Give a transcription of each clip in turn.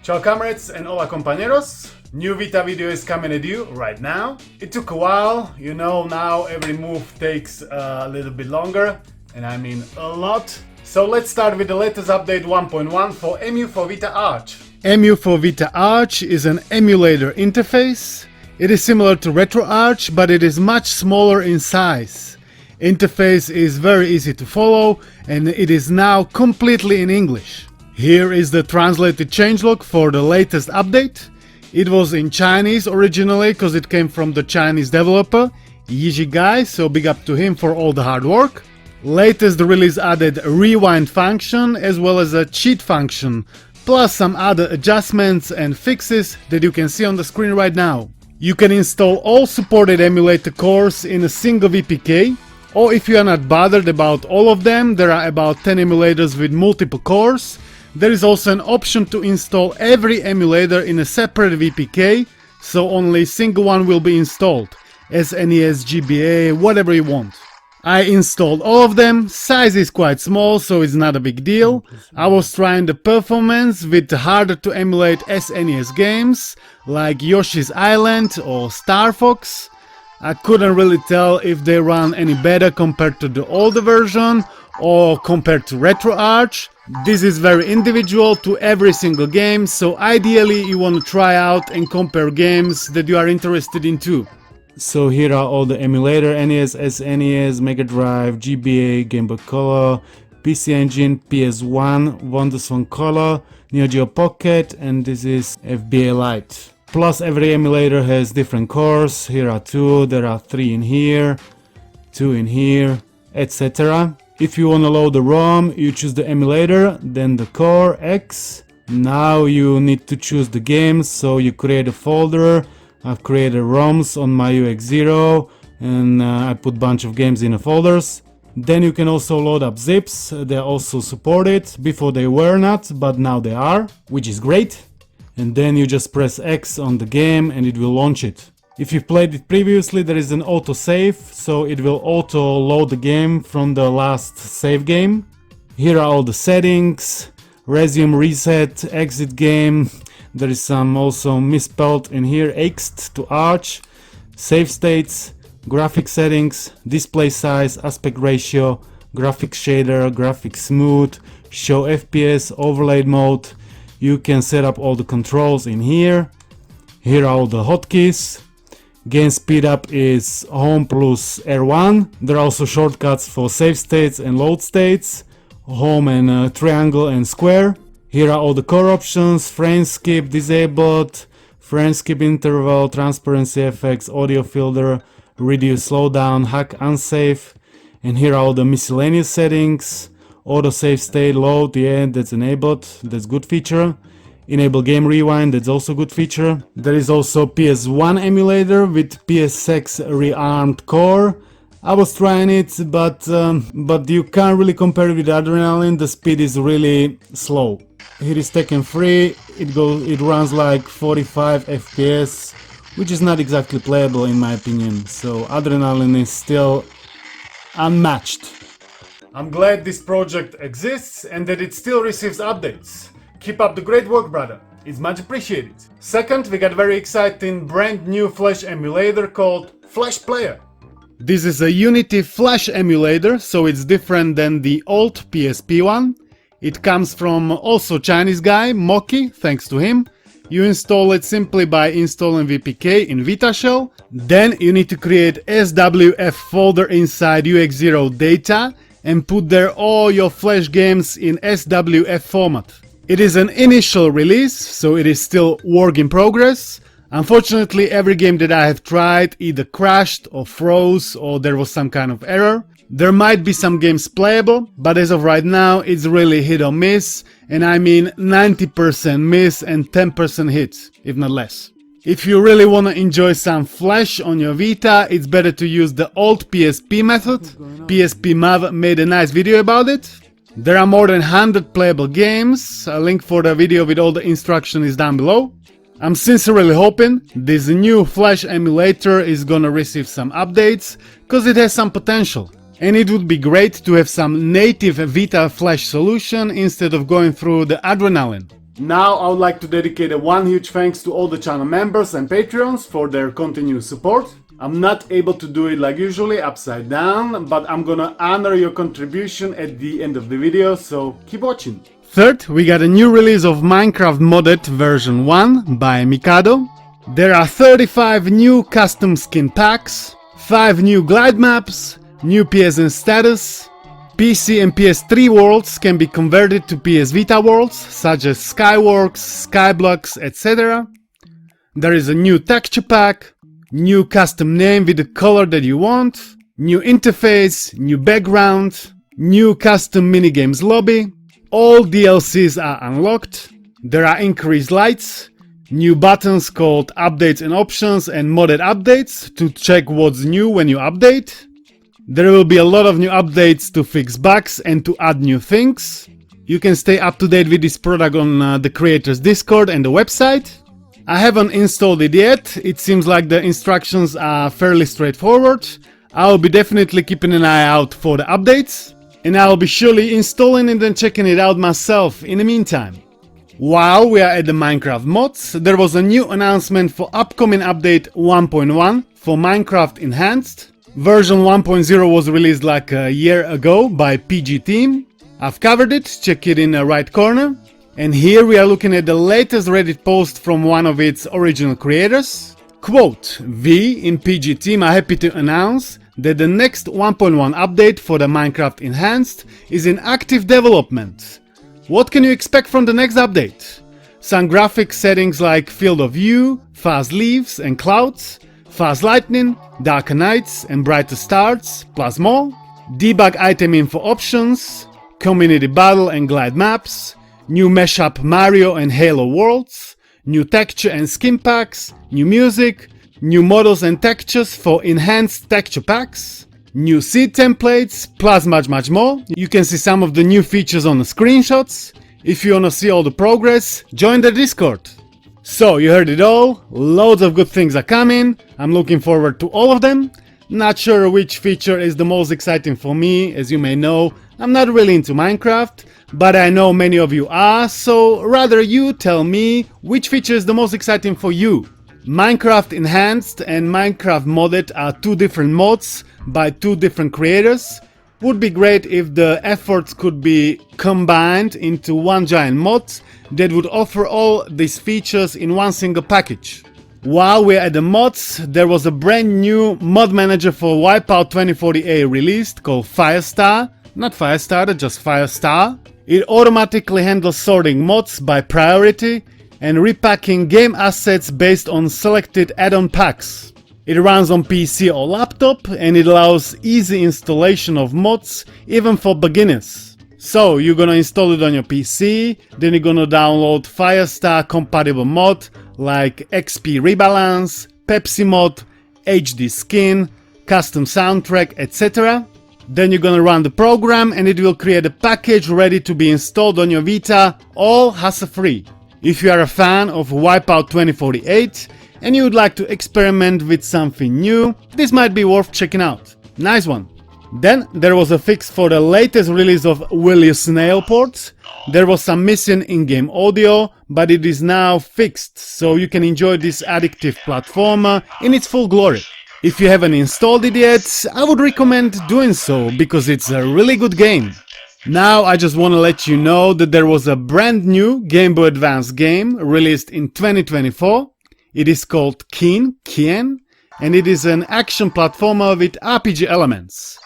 Ciao comrades and hola compañeros. New Vita video is coming at you right now. It took a while, you know, now every move takes a little bit longer, and I mean a lot. So let's start with the latest update 1.1 for Emu4Vita Arch. Emu4Vita Arch is an emulator interface. It is similar to reARMed, but it is much smaller in size. Interface is very easy to follow, and it is now completely in English. Here is the translated changelog for the latest update. It was in Chinese originally because it came from the Chinese developer, Yiji Guy, so big up to him for all the hard work. Latest release added a rewind function as well as a cheat function, plus some other adjustments and fixes that you can see on the screen right now. You can install all supported emulator cores in a single VPK, or if you are not bothered about all of them, there are about 10 emulators with multiple cores. There is also an option to install every emulator in a separate VPK, so only a single one will be installed. SNES, GBA, whatever you want. I installed all of them. Size is quite small, so it's not a big deal. I was trying the performance with harder to emulate SNES games like Yoshi's Island or Star Fox. I couldn't really tell if they run any better compared to the older version or compared to reARMed. This is very individual to every single game, so ideally you want to try out and compare games that you are interested in too. So here are all the emulator: NES, SNES, Mega Drive, GBA, Game Boy Color, PC Engine, PS1, WonderSwan Color, Neo Geo Pocket, and this is FBA Lite. Plus every emulator has different cores. Here are 2, there are 3 in here, 2 in here, etc. If you want to load the ROM, you choose the emulator, then the core X. Now you need to choose the games, so you create a folder. I've created ROMs on my UX0, and I put a bunch of games in the folders. Then you can also load up zips. They're also supported. Before they were not, but now they are, which is great. And then you just press X on the game and it will launch it. If you played it previously, there is an auto save, so it will auto load the game from the last save game. Here are all the settings: resume, reset, exit game. There is some also misspelled in here:Xt to Arch, save states, graphic settings, display size, aspect ratio, graphics shader, graphics smooth, show FPS, overlay mode. You can set up all the controls in here. Here are all the hotkeys. Game speed up is home plus R1. There are also shortcuts for save states and load states, home and triangle and square. Here are all the core options: frame skip disabled, frame skip interval, transparency effects, audio filter, reduce slowdown, hack unsafe. And here are all the miscellaneous settings: auto save state load, yeah, that's enabled, that's good feature. Enable game rewind, that's also good feature. There is also PS1 emulator with PSX reARMed core. I was trying it, but you can't really compare it with Adrenaline. The speed is really slow. Here is Tekken 3. It runs like 45 FPS, which is not exactly playable in my opinion. So Adrenaline is still unmatched. I'm glad this project exists and that it still receives updates. Keep up the great work, brother. It's much appreciated. Second, we got a very exciting brand new Flash emulator called Flash Player. This is a Unity Flash emulator, so it's different than the old PSP one. It comes from also Chinese guy, Moki, thanks to him. You install it simply by installing VPK in Vita Shell. Then you need to create SWF folder inside UX0 data and put there all your Flash games in SWF format. It is an initial release, so it is still work in progress. Unfortunately, every game that I have tried either crashed or froze or there was some kind of error. There might be some games playable, but as of right now it's really hit or miss, and I mean 90% miss and 10% hit, if not less. If you really want to enjoy some Flash on your Vita, it's better to use the old PSP method. PSP Mav made a nice video about it. There are more than 100 playable games. A link for the video with all the instruction is down below. I'm sincerely hoping this new Flash emulator is gonna receive some updates, cause it has some potential. And it would be great to have some native Vita Flash solution instead of going through the Adrenaline. Now I would like to dedicate one huge thanks to all the channel members and Patreons for their continued support. I'm not able to do it like usually upside down, but I'm gonna honor your contribution at the end of the video, so keep watching. Third, we got a new release of Minecraft Modded version 1 by Mikado. There are 35 new custom skin packs, 5 new glide maps, new PSN status. PC and PS3 worlds can be converted to PS Vita worlds, such as Skyworks, Skyblocks, etc. There is a new texture pack, new custom name with the color that you want, new interface, new background, new custom minigames lobby. All DLCs are unlocked. There are increased lights, new buttons called updates and options and modded updates to check what's new when you update. There will be a lot of new updates to fix bugs and to add new things. You can stay up to date with this product on the creators Discord and the website. I haven't installed it yet. It seems like the instructions are fairly straightforward. I'll be definitely keeping an eye out for the updates. And I'll be surely installing it and checking it out myself in the meantime. While we are at the Minecraft mods, there was a new announcement for upcoming update 1.1 for Minecraft Enhanced. Version 1.0 was released like a year ago by PG Team. I've covered it, check it in the right corner. And here we are looking at the latest Reddit post from one of its original creators. Quote, we in PG Team are happy to announce that the next 1.1 update for the Minecraft Enhanced is in active development. What can you expect from the next update? Some graphic settings like field of view, fast leaves and clouds, fast lightning, darker nights and brighter stars, plus more. Debug item info options, community battle and glide maps, new mashup Mario and Halo worlds, new texture and skin packs, new music, new models and textures for enhanced texture packs, new seed templates, plus much more. You can see some of the new features on the screenshots. If you wanna see all the progress, join the Discord. So you heard it all, loads of good things are coming, I'm looking forward to all of them. Not sure which feature is the most exciting for me, as you may know, I'm not really into Minecraft, but I know many of you are, so rather you tell me which feature is the most exciting for you. Minecraft Enhanced and Minecraft Modded are two different mods by two different creators. Would be great if the efforts could be combined into one giant mod that would offer all these features in one single package. While we're at the mods, there was a brand new mod manager for Wipeout 2040A released called Firestar. Not Firestarter, just Firestar. It automatically handles sorting mods by priority and repacking game assets based on selected add-on packs. It runs on PC or laptop and it allows easy installation of mods even for beginners. So you're gonna install it on your PC, then you're gonna download Firestar compatible mod like XP Rebalance, Pepsi mod, HD skin, custom soundtrack, etc. Then you're gonna run the program and it will create a package ready to be installed on your Vita, all hassle-free. If you are a fan of Wipeout 2048 and you would like to experiment with something new, this might be worth checking out. Nice one. Then there was a fix for the latest release of Will You Snail ports. There was some missing in-game audio, but it is now fixed, so you can enjoy this addictive platformer in its full glory. If you haven't installed it yet, I would recommend doing so, because it's a really good game. Now I just want to let you know that there was a brand new Game Boy Advance game released in 2024. It is called Kien, and it is an action platformer with RPG elements.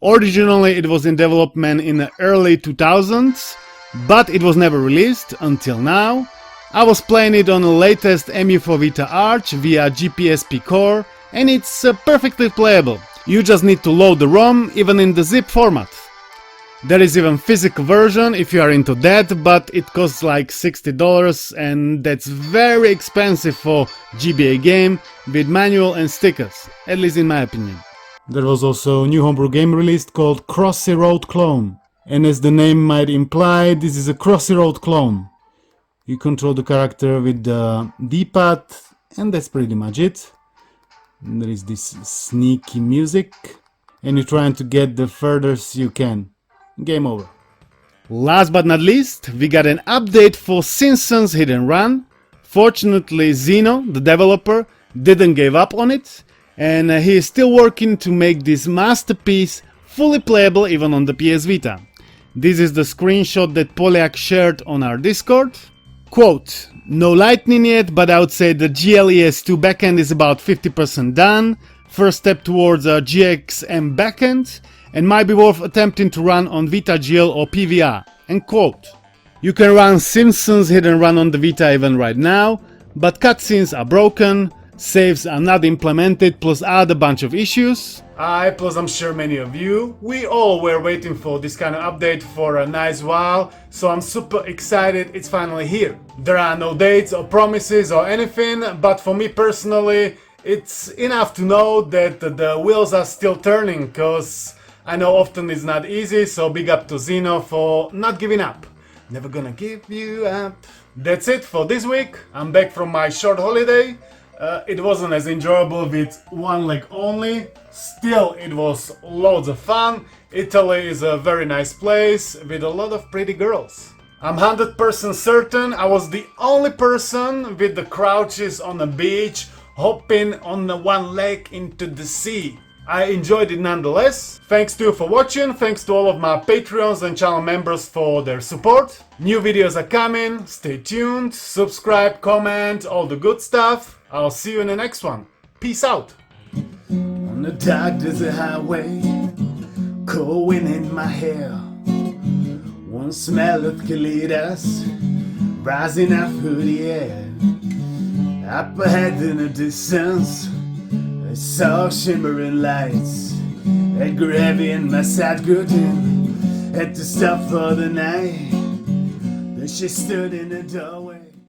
Originally it was in development in the early 2000s, but it was never released until now. I was playing it on the latest Emu4Vita Arch via GPSP core, and it's perfectly playable. You just need to load the ROM, even in the zip format. There is even physical version if you are into that, but it costs like $60 and that's very expensive for GBA Game with manual and stickers, at least in my opinion. There was also a new homebrew game released called Crossy Road Clone. And as the name might imply, this is a Crossy Road clone. You control the character with the D-pad and that's pretty much it. And there is this sneaky music and you're trying to get the furthest you can. Game over. Last but not least, we got an update for Simpsons Hit and Run. Fortunately, Zeno, the developer, didn't give up on it, and he is still working to make this masterpiece fully playable even on the PS Vita. This is the screenshot that Polyak shared on our Discord. Quote, no lightning yet, but I would say the GLES2 backend is about 50% done. First step towards a GXM backend, and might be worth attempting to run on Vita GL or PVR. End quote. You can run Simpsons Hit and Run on the Vita even right now, but cutscenes are broken, saves are not implemented, plus add a bunch of issues. Plus I'm sure many of you, we all were waiting for this kind of update for a nice while, so I'm super excited it's finally here. There are no dates or promises or anything, but for me personally, it's enough to know that the wheels are still turning, cause I know often it's not easy, so big up to Zeno for not giving up. Never gonna give you up. That's it for this week. I'm back from my short holiday. It wasn't as enjoyable with one leg only. Still, it was loads of fun. Italy is a very nice place with a lot of pretty girls. I'm 100% certain I was the only person with the crouches on the beach, hopping on the one leg into the sea. I enjoyed it nonetheless. Thanks to you for watching, thanks to all of my Patreons and channel members for their support. New videos are coming, stay tuned, subscribe, comment, all the good stuff. I'll see you in the next one. Peace out. On the dark desert highway, cold wind in my hair. One smell of colitas rising up through the air. Up ahead in the distance, I saw shimmering lights. Had gravy in my side curtain, had to stop for the night. Then she stood in the doorway.